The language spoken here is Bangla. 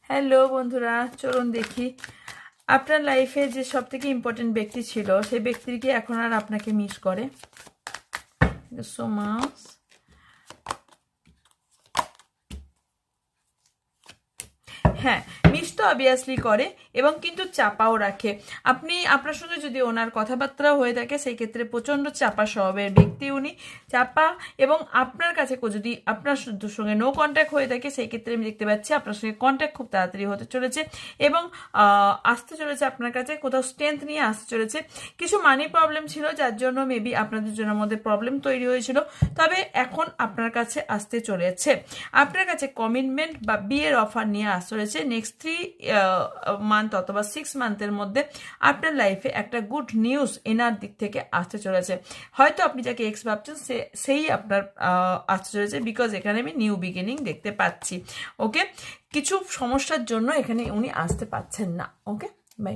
হ্যালো বন্ধুরা, চলুন দেখি আপনার লাইফে যে সবথেকে ইম্পর্টেন্ট ব্যক্তি ছিল সেই ব্যক্তির কি এখন আর আপনাকে মিস করে। So much. হ্যাঁ, মিস তো অবভিয়াসলি করে এবং কিন্তু চাপাও রাখে। আপনি আপনার সঙ্গে যদি ওনার কথাবার্তা হয়ে থাকে সেই ক্ষেত্রে প্রচণ্ড চাপা স্বভাবের ব্যক্তি উনি, চাপা। এবং আপনার কাছে যদি আপনার সঙ্গে নো কন্ট্যাক্ট হয়ে থাকে সেই ক্ষেত্রে আমি দেখতে পাচ্ছি আপনার সঙ্গে কন্ট্যাক্ট খুব তাড়াতাড়ি হতে চলেছে এবং আসতে চলেছে আপনার কাছে, কোথাও স্ট্রেংথ নিয়ে আসতে চলেছে। কিছু মানি প্রবলেম ছিল যার জন্য মেবি আপনাদের জন্য মধ্যে প্রবলেম তৈরি হয়েছিল, তবে এখন আপনার কাছে আসতে চলেছে। আপনার কাছে কমিটমেন্ট বা বিয়ের অফার নিয়ে আসতে চলেছে নেক্সট 3 মান্থ অথবা 6 মান্থের মধ্যে। আপনার লাইফে একটা গুড নিউজ এনার দিক থেকে আসতে চলেছে। হয়তো আপনি যাকে এক্স ভাবছেন সেই আপনার আসতে চলেছে, বিকজ এখানে আমি নিউ বিগিনিং দেখতে পাচ্ছি। ওকে, কিছু সমস্যার জন্য এখানে উনি আসতে পারছেন না। ওকে, বাই।